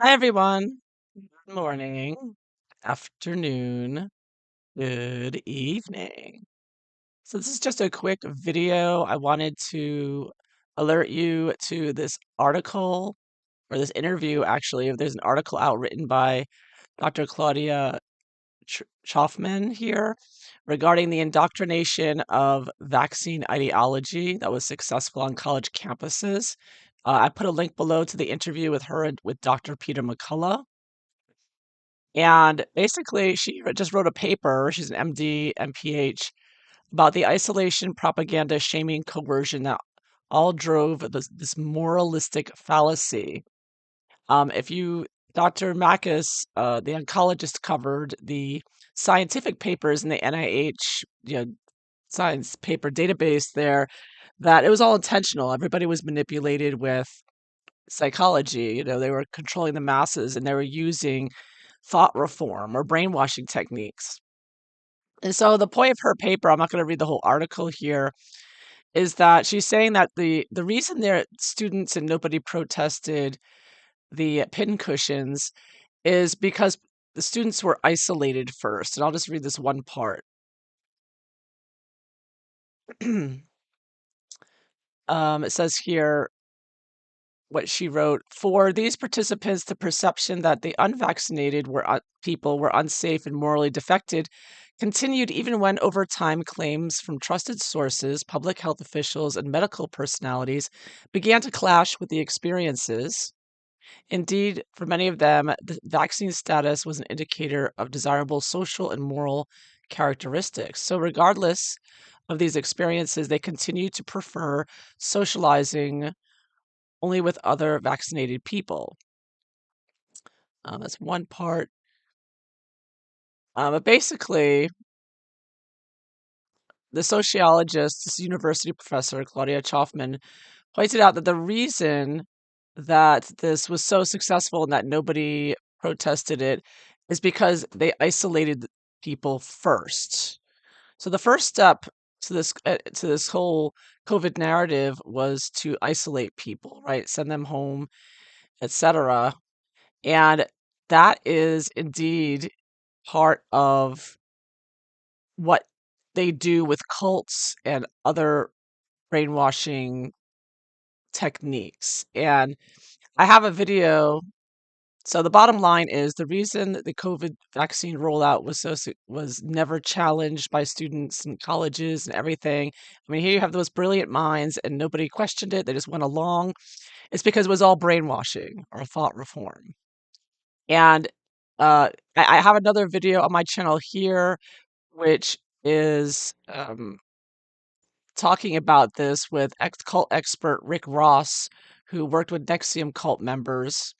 Hi, everyone. Good morning, afternoon, good evening. So, this is just a quick video. I wanted to alert you to this article or this interview, actually. There's an article out written by Dr. Claudia Chaffman here regarding the indoctrination of vaccine ideology that was successful on college campuses. I put a link below to the interview with her and with Dr. Peter McCullough. And basically, she just wrote a paper. She's an MD, MPH, about the isolation, propaganda, shaming, coercion that all drove this moralistic fallacy. If you, Dr. Makis, the oncologist, covered the scientific papers in the NIH, science paper database there, that it was all intentional. Everybody was manipulated with psychology. They were controlling the masses and they were using thought reform or brainwashing techniques. And so the point of her paper, I'm not going to read the whole article here, is that she's saying that the reason their students and nobody protested the pin cushions is because the students were isolated first. And I'll just read this one part. It says here what she wrote: for these participants, the perception that the unvaccinated people were unsafe and morally defected continued even when, over time, claims from trusted sources, public health officials, and medical personalities began to clash with the experiences. Indeed, for many of them, the vaccine status was an indicator of desirable social and moral characteristics. So, regardless of these experiences, they continue to prefer socializing only with other vaccinated people. That's one part. But basically, the sociologist, this university professor, Claudia Chaffman, pointed out that the reason that this was so successful and that nobody protested it is because they isolated people first. So the first step to this whole COVID narrative was to isolate people, right? Send them home, etc. And that is indeed part of what they do with cults and other brainwashing techniques. And I have a video. So the bottom line is the reason that the COVID vaccine rollout was never challenged by students and colleges and everything. I mean, here you have those brilliant minds and nobody questioned it. They just went along. It's because it was all brainwashing or thought reform. And I have another video on my channel here, which is talking about this with cult expert Rick Ross, who worked with Nexium cult members.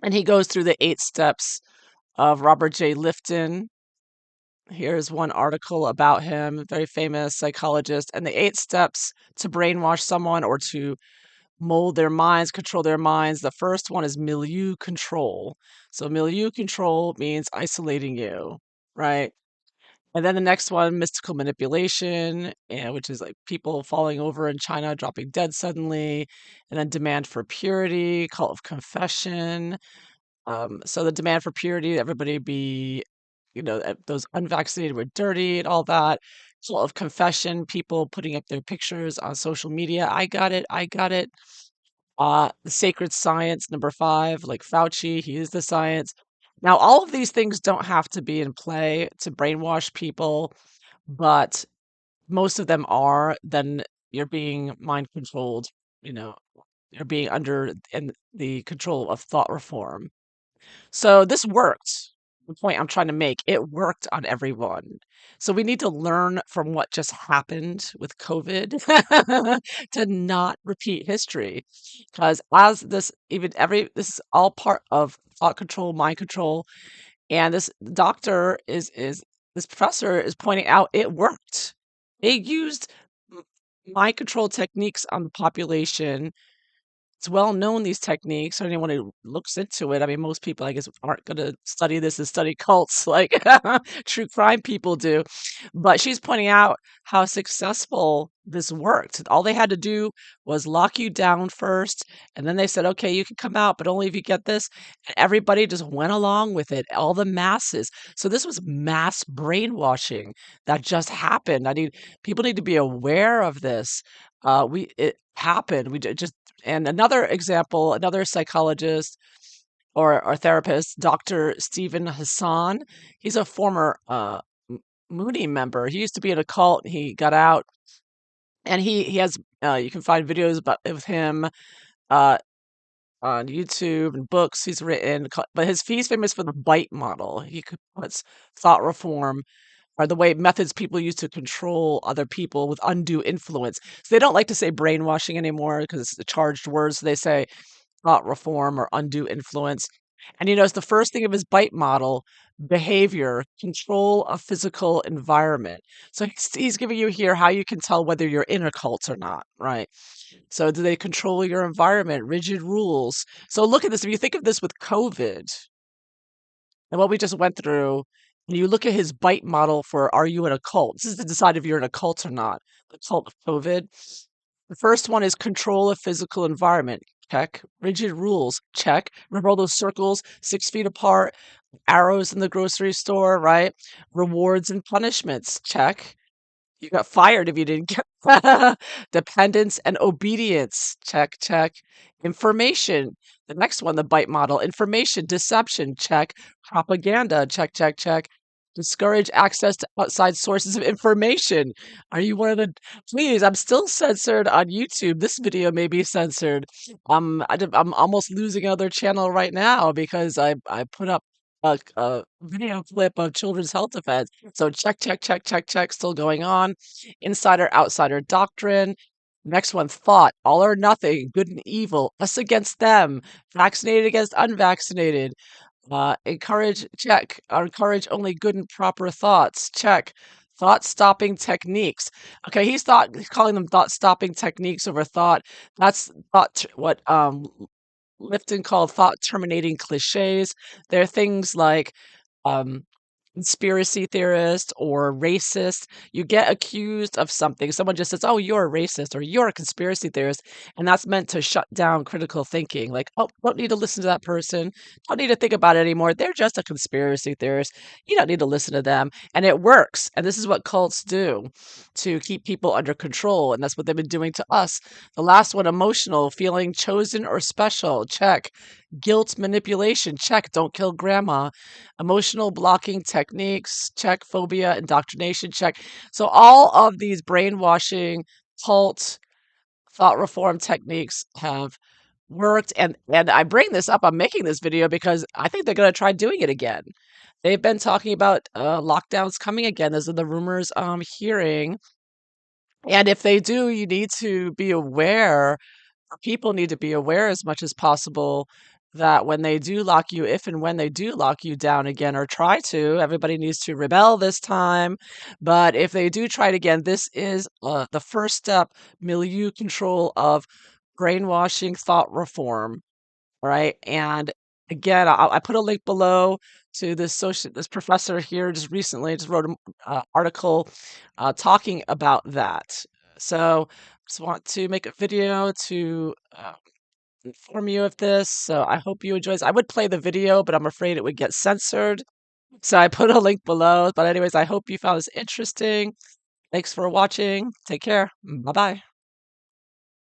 And he goes through the 8 steps of Robert J. Lifton. Here's one article about him, very famous psychologist, and the 8 steps to brainwash someone or to mold their minds, control their minds. The first one is milieu control. So milieu control means isolating you, right? And then the next one, mystical manipulation, which is like people falling over in China, dropping dead suddenly. And then demand for purity, cult of confession. So the demand for purity, everybody be, those unvaccinated were dirty and all that. Cult of confession, people putting up their pictures on social media. I got it. I got it. The sacred science, number 5, like Fauci, he is the science. Now, all of these things don't have to be in play to brainwash people, but most of them are. Then you're being mind controlled, you know, you're being under in the control of thought reform. So this worked. The point I'm trying to make, it worked on everyone. So we need to learn from what just happened with COVID to not repeat history. Because as this is all part of thought control, mind control, and this doctor is this professor is pointing out it worked. They used mind control techniques on the population It's well known, these techniques, or anyone who looks into it. I mean, most people, I guess, aren't gonna study this and study cults like true crime people do. But she's pointing out how successful this worked. All they had to do was lock you down first, and then they said, "Okay, you can come out, but only if you get this." And everybody just went along with it, all the masses. So this was mass brainwashing that just happened. I mean, people need to be aware of this. It happened. Just and another example, another psychologist or therapist, Dr. Stephen Hassan. He's a former Mooney member. He used to be in a cult. He got out, and he has you can find videos about of him uh, on YouTube and books he's written. But he's famous for the bite model. Puts thought reform or the way methods people use to control other people with undue influence. So they don't like to say brainwashing anymore because it's a charged word. So they say thought reform or undue influence. And it's the first thing of his bite model: behavior, control a physical environment. So he's giving you here how you can tell whether you're in a cult or not, right? So do they control your environment, rigid rules? So look at this. If you think of this with COVID and what we just went through, and you look at his bite model for are you in a cult? This is to decide if you're in a cult or not. The cult of COVID. The first one is control a physical environment. Check. Rigid rules. Check. Remember all those circles, 6 feet apart, arrows in the grocery store, right? Rewards and punishments. Check. You got fired if you didn't get dependence and obedience. Check, check. Information. The next one, the bite model. Information, deception. Check. Propaganda. Check, check, check. Discourage access to outside sources of information. Are you one of the? Please, I'm still censored on YouTube. This video may be censored. I'm almost losing another channel right now because I put up a video clip of Children's Health Defense. So check, check, check, check, check, still going on. Insider, outsider doctrine. Next one, thought, all or nothing, good and evil, us against them, vaccinated against unvaccinated. Encourage only good and proper thoughts. Check. Thought stopping techniques. Okay, he's calling them thought stopping techniques over thought. That's what Lifton called thought terminating cliches. They're things like um, conspiracy theorist or racist. You get accused of something. Someone just says, "Oh, you're a racist," or "You're a conspiracy theorist," and that's meant to shut down critical thinking. Like, "Oh, don't need to listen to that person. Don't need to think about it anymore. They're just a conspiracy theorist. You don't need to listen to them." And it works. And this is what cults do to keep people under control. And that's what they've been doing to us. The last one, emotional, feeling chosen or special. Check. Guilt manipulation. Check. Don't kill grandma. Emotional blocking techniques. Check. Phobia, indoctrination. Check. So all of these brainwashing, cult, thought reform techniques have worked. And I bring this up. I'm making this video because I think they're going to try doing it again. They've been talking about lockdowns coming again. Those are the rumors I'm hearing. And if they do, you need to be aware, people need to be aware as much as possible that when they do lock you, if and when they do lock you down again or try to, everybody needs to rebel this time. But if they do try it again, this is the first step, milieu control of brainwashing thought reform. All right. And again, I put a link below to this professor here just recently just wrote an article talking about that. So just want to make a video to inform you of this. So I hope you enjoy this. I would play the video, but I'm afraid it would get censored. So I put a link below. But anyways, I hope you found this interesting. Thanks for watching. Take care. Bye bye.